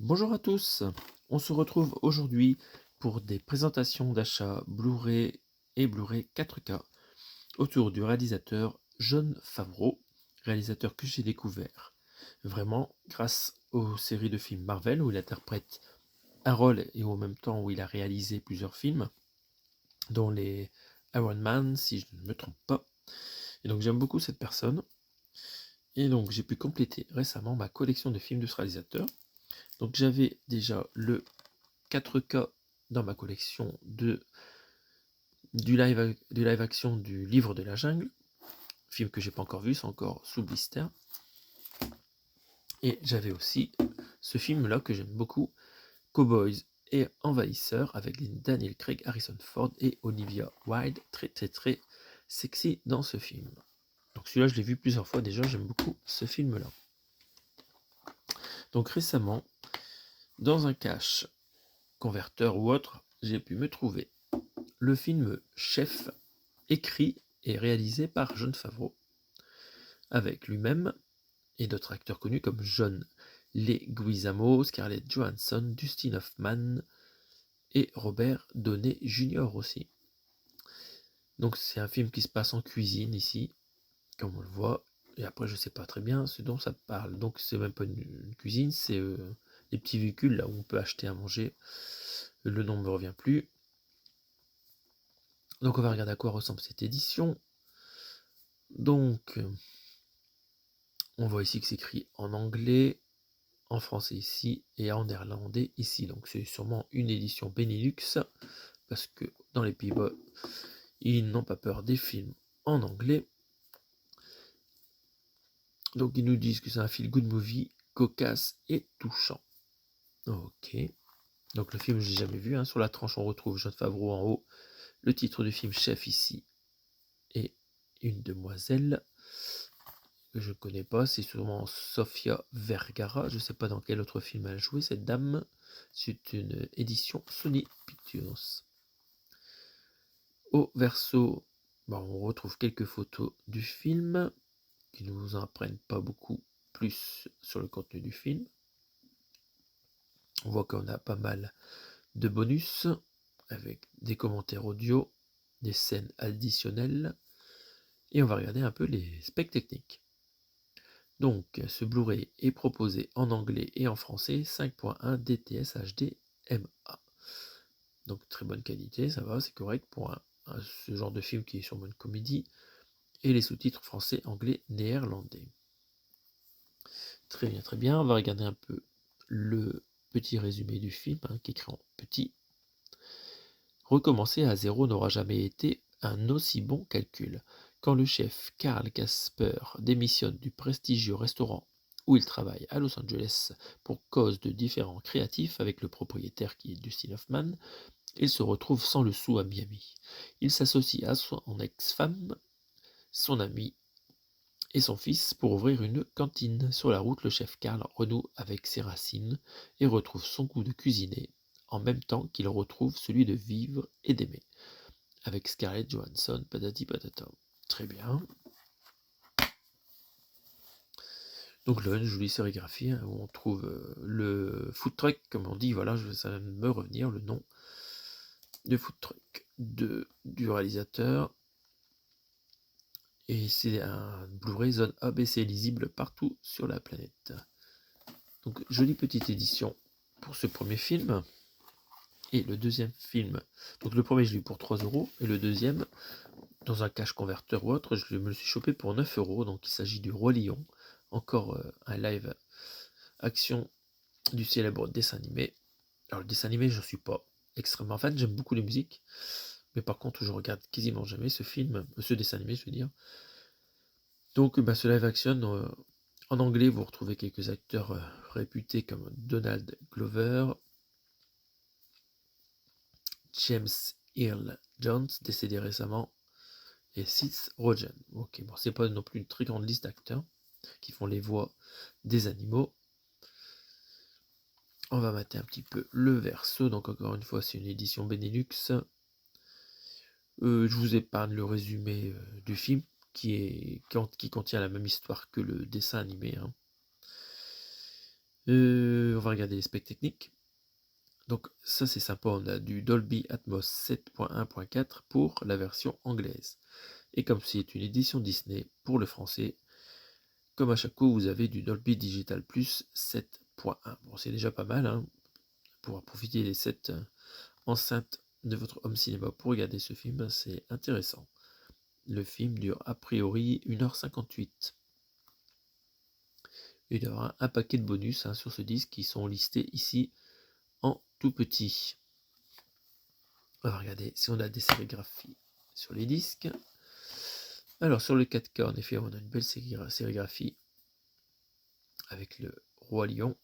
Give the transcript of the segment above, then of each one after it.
Bonjour à tous, on se retrouve aujourd'hui pour des présentations d'achats Blu-ray et Blu-ray 4K autour du réalisateur Jon Favreau, réalisateur que j'ai découvert vraiment grâce aux séries de films Marvel où il interprète un rôle et en même temps où il a réalisé plusieurs films, dont les Iron Man si je ne me trompe pas. Et donc j'aime beaucoup cette personne. Et donc j'ai pu compléter récemment ma collection de films de ce réalisateur. Donc j'avais déjà le 4K dans ma collection du live action du Livre de la Jungle, film que j'ai pas encore vu, c'est encore sous blister. Et j'avais aussi ce film-là que j'aime beaucoup, Cowboys et Envahisseurs, avec Daniel Craig, Harrison Ford et Olivia Wilde, très sexy dans ce film. Donc celui-là, je l'ai vu plusieurs fois déjà, j'aime beaucoup ce film-là. Donc récemment, dans un cache converteur ou autre, j'ai pu me trouver le film Chef, écrit et réalisé par Jon Favreau, avec lui-même et d'autres acteurs connus comme John Leguizamo, Scarlett Johansson, Dustin Hoffman et Robert Downey Jr. aussi. Donc c'est un film qui se passe en cuisine ici, comme on le voit, et après je sais pas très bien ce dont ça parle. Donc c'est même pas une cuisine, c'est les petits véhicules là où on peut acheter à manger. Le nom ne me revient plus. Donc on va regarder à quoi ressemble cette édition. Donc on voit ici que c'est écrit en anglais, en français ici et en néerlandais ici. Donc c'est sûrement une édition Benelux parce que dans les Pays-Bas, ils n'ont pas peur des films en anglais. Donc ils nous disent que c'est un feel good movie cocasse et touchant. Ok. Donc le film, je l'ai jamais vu. Hein. Sur la tranche, on retrouve Jon Favreau en haut, le titre du film Chef ici et une demoiselle que je ne connais pas, c'est sûrement Sofia Vergara. Je ne sais pas dans quel autre film elle a joué, cette dame. C'est une édition Sony Pictures. Au verso, on retrouve quelques photos du film qui ne nous en apprennent pas beaucoup plus sur le contenu du film. On voit qu'on a pas mal de bonus avec des commentaires audio, des scènes additionnelles et on va regarder un peu les specs techniques. Donc, ce Blu-ray est proposé en anglais et en français, 5.1 DTS HD MA. Donc, très bonne qualité, ça va, c'est correct pour ce genre de film qui est sûrement une comédie. Et les sous-titres français, anglais, néerlandais. Très bien, très bien. On va regarder un peu le petit résumé du film, qui est écrit en petit. Recommencer à zéro n'aura jamais été un aussi bon calcul. Quand le chef Karl Casper démissionne du prestigieux restaurant où il travaille à Los Angeles pour cause de différends créatifs avec le propriétaire qui est Dustin Hoffman, il se retrouve sans le sou à Miami. Il s'associe à son ex-femme, son ami et son fils pour ouvrir une cantine. Sur la route, le chef Karl renoue avec ses racines et retrouve son goût de cuisiner, en même temps qu'il retrouve celui de vivre et d'aimer. Avec Scarlett Johansson, patati patata. Très bien. Donc là, une jolie sérigraphie où on trouve le food truck, comme on dit, voilà, ça va me revenir le nom de food truck du réalisateur. Et c'est un Blu-ray Zone ABC lisible partout sur la planète. Donc jolie petite édition pour ce premier film. Et le deuxième film, donc le premier je l'ai eu pour 3€, et le deuxième, dans un cache converteur ou autre, je me le suis chopé pour 9€. Donc il s'agit du Roi Lion, encore un live action du célèbre dessin animé. Alors le dessin animé, je ne suis pas extrêmement fan, j'aime beaucoup les musiques, mais par contre je regarde quasiment jamais ce dessin animé je veux dire. Donc ce live action, en anglais vous retrouvez quelques acteurs réputés comme Donald Glover, James Earl Jones, décédé récemment, et Seth Rogen. Ok, bon, c'est pas non plus une très grande liste d'acteurs qui font les voix des animaux. On va mater un petit peu le verso, donc encore une fois c'est une édition Benelux. Je vous épargne le résumé du film qui contient la même histoire que le dessin animé. On va regarder les specs techniques. Donc ça c'est sympa, on a du Dolby Atmos 7.1.4 pour la version anglaise. Et comme c'est une édition Disney pour le français, comme à chaque coup vous avez du Dolby Digital Plus 7.1. Bon, c'est déjà pas mal, hein, pouvoir profiter des 7 enceintes de votre home cinéma pour regarder ce film, c'est intéressant. Le film dure a priori 1h58. Il y aura un paquet de bonus sur ce disque qui sont listés ici en tout petit. On va regarder si on a des sérigraphies sur les disques. Alors sur le 4K, en effet, on a une belle sérigraphie avec le Roi Lion.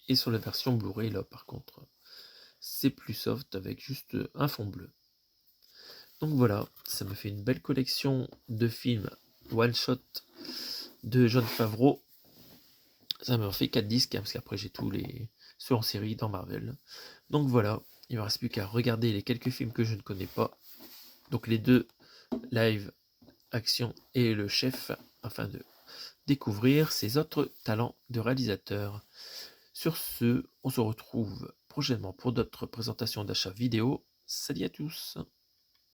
Et sur la version Blu-ray, là par contre, c'est plus soft avec juste un fond bleu. Donc voilà, ça me fait une belle collection de films one shot de Jon Favreau. Ça me fait 4 disques, parce qu'après j'ai tous les ceux en série dans Marvel. Donc voilà, il ne me reste plus qu'à regarder les quelques films que je ne connais pas. Donc les 2 live action et le chef, afin de découvrir ses autres talents de réalisateur. Sur ce, on se retrouve prochainement pour d'autres présentations d'achats vidéo. Salut à tous!